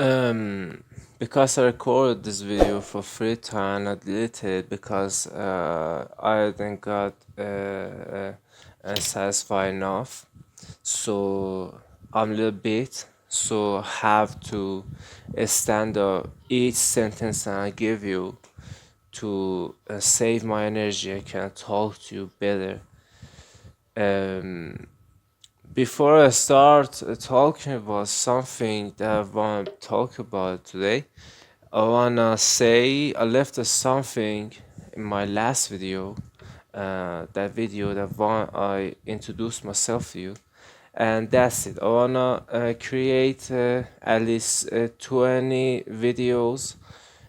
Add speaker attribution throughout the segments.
Speaker 1: Because I recorded this video for free time, I deleted it because I didn't got satisfied enough. So I'm a little bit, so have to stand up each sentence that I give you to save my energy. I can talk to you better. Before I start talking about something that I want to talk about today, I wanna say I left something in my last video, that video that I introduced myself to you, and that's it. I wanna create at least 20 videos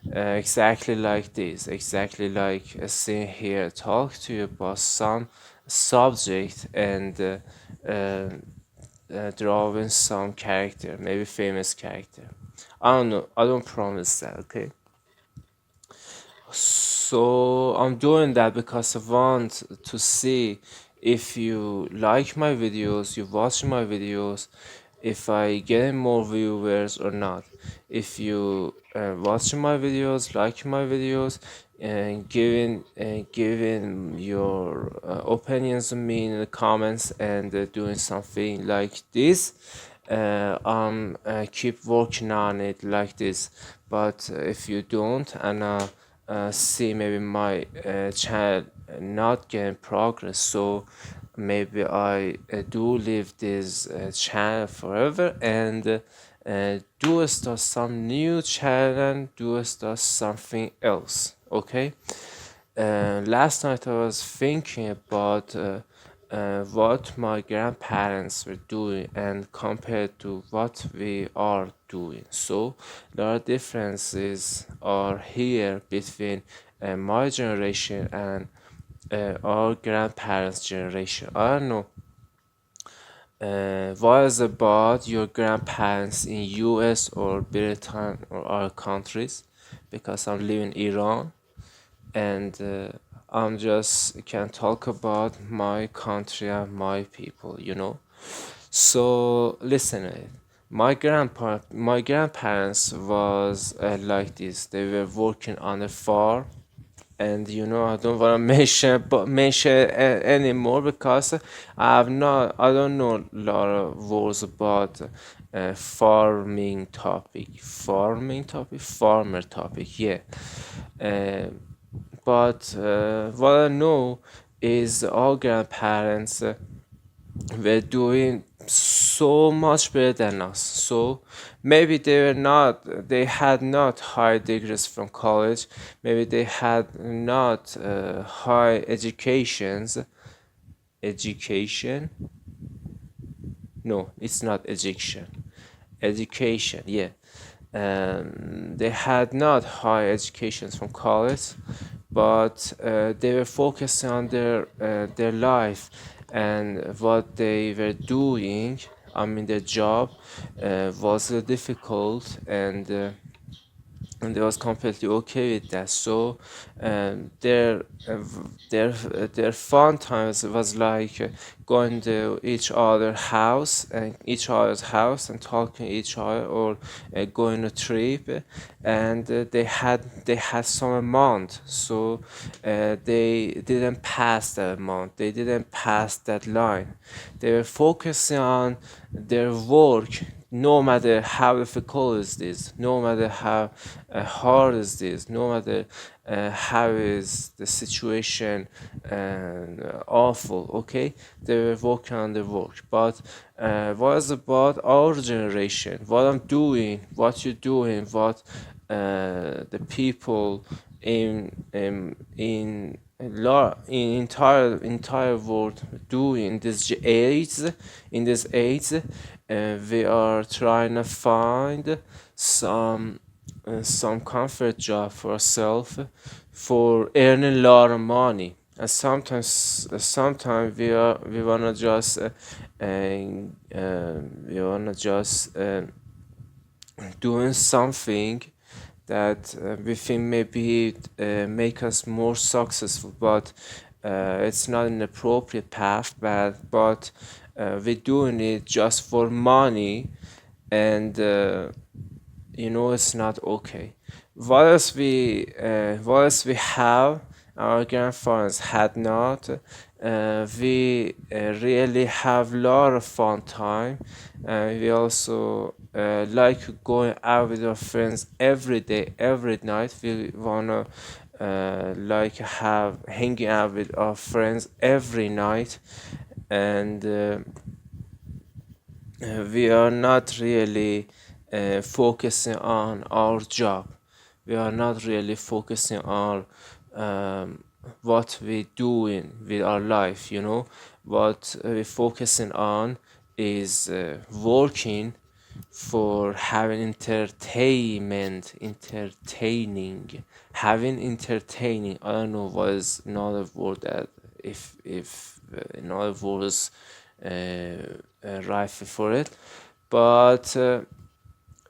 Speaker 1: exactly like this, exactly like sitting here talk to you about some subject and drawing some character, maybe famous character. I don't know. I don't promise that. Okay. So I'm doing that because I want to see if you like my videos, you watch my videos, if I get more viewers or not. If you watch my videos, like my videos, and giving your opinions on me in the comments and doing something like this, keep working on it like this. But if you don't and see maybe my channel not getting progress, so maybe I do leave this channel forever and do start some new channel, do start something else. Okay. Last night I was thinking about what my grandparents were doing and compared to what we are doing. So there are differences are here between my generation and our grandparents' generation. I don't know. What is about your grandparents in US or Britain or other countries? Because I'm living in Iran and I'm just can talk about my country and my people, you know. So listen, my grandparents was like this. They were working on a farm, and you know I don't want to mention anymore because I don't know a lot of words about farmer topic, yeah. Uh, but what I know is our grandparents were doing so much better than us. So maybe they had not high degrees from college. Maybe they had not high education. No, it's not education, yeah. They had not high educations from college, but they were focusing on their life and what they were doing. I mean, their job was difficult, and they was completely okay with that. So their fun times was like going to each other's house and talking to each other, or going a trip, and they had some amount, so they didn't pass that amount, they didn't pass that line. They were focusing on their work, no matter how difficult is this, no matter how hard is this, no matter how is the situation awful. Okay, they were working on the work. But what is about our generation, what I'm doing, what you're doing, what the people in entire world doing in this age, we are trying to find some comfort job for ourselves for earning a lot of money. And sometimes we wanna just doing something that we think maybe make us more successful, but it's not an appropriate path. But we're doing it just for money, and you know it's not okay. What else we have our grandfathers had not. We really have a lot of fun time. We also like going out with our friends every day, every night. We wanna like have hanging out with our friends every night, and we are not really focusing on our job. We are not really focusing on um, what we doing with our life. You know, what we're focusing on is working for having entertainment, entertaining. I don't know what is another word that if another word is right for it, but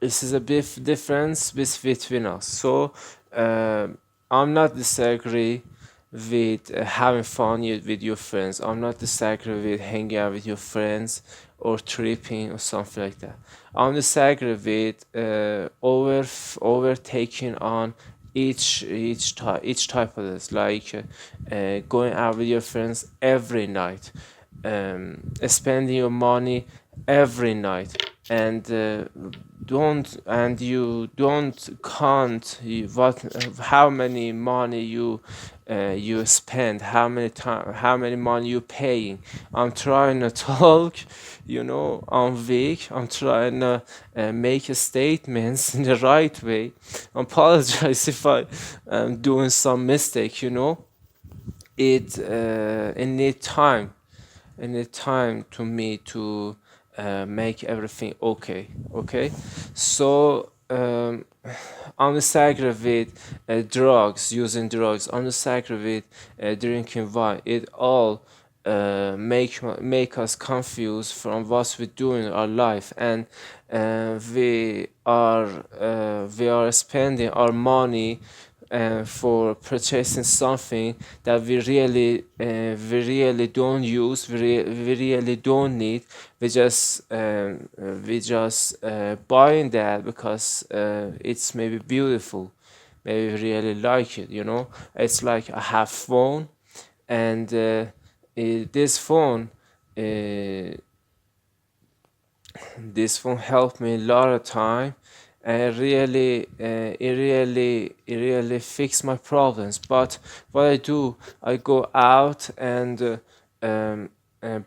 Speaker 1: this is a big difference between us. So I'm not disagree with having fun with your friends. I'm not disagree with hanging out with your friends or tripping or something like that. I'm disagree with overtaking on each type of this, like going out with your friends every night, spending your money every night, and you don't count what how many money you spend, how many money you paying. I'm trying to talk, you know, I'm weak. I'm trying to make a statements in the right way. I apologize if I am doing some mistake, you know. It need time, to me to make everything okay. Okay, so I'm disagree with drugs, using drugs. I'm disagree with drinking wine. It all make us confused from what we do in our life, and we are spending our money for purchasing something that we really don't use, we really don't need. We just buying that because it's maybe beautiful, maybe we really like it, you know. It's like I have phone, and this phone uh, this phone helped me a lot of time, and it really fixed my problems. But what I do, I go out and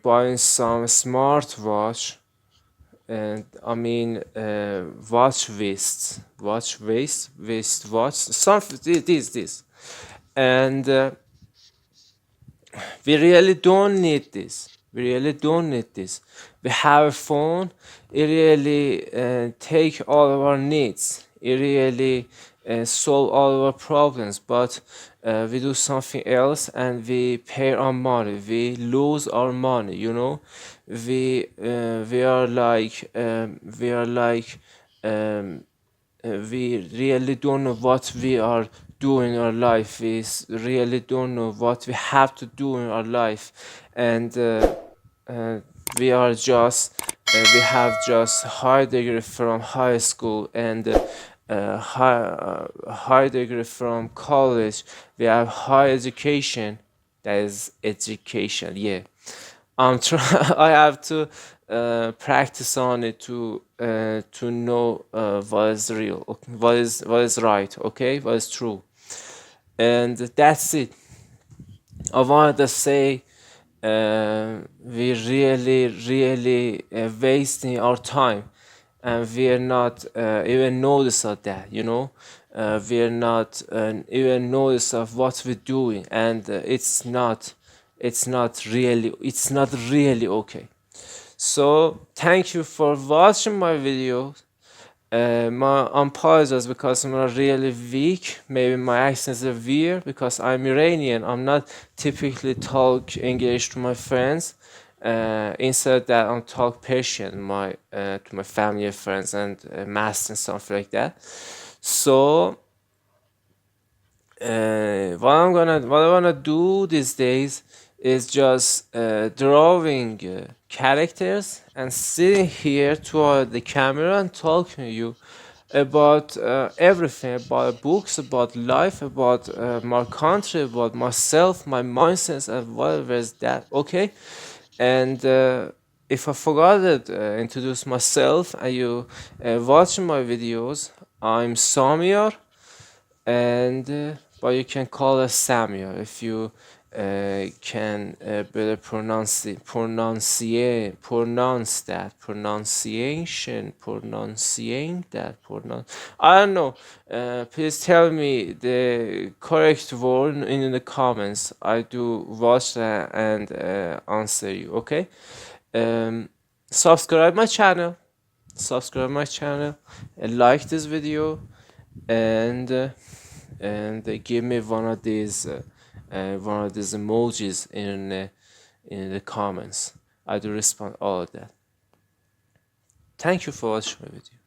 Speaker 1: buying some smartwatch, and I mean watch watch something, this, and we really don't need this. We have a phone. It really take all of our needs. It really solve all of our problems. But we do something else and we pay our money. We lose our money. You know, we are like we really don't know what we are doing in our life. Really don't know what we have to do in our life, and uh, we are just we have just high degree from high school, and high degree from college. We have high education. That is education, yeah. I'm trying. I have to practice on it to know what is real, what is right, okay, what is true, and that's it. I wanted to say we really wasting our time, and we are not even notice of that, you know. We are not even notice of what we're doing, and it's not really okay. So thank you for watching my video. My apologies because I'm not really weak. Maybe my accent is weird because I'm Iranian. I'm not typically talk English to my friends. Instead that I'm talk Persian to my family and friends, and mass and stuff like that. So what I wanna do these days is just drawing characters and sitting here toward the camera and talking to you about everything, about books, about life, about my country, about myself, my mindset, and whatever is that. Okay, and if I forgot it, introduce myself, and you watching my videos, I'm Samir, and but you can call us Samuel if you can better pronounce that pronunciation pronunciate that pronounce. I don't know. Please tell me the correct word in the comments. I do watch that and answer you. Okay. Um, subscribe my channel. Subscribe my channel and like this video, and give me one of these emojis in the comments. I do respond all of that. Thank you for watching my video.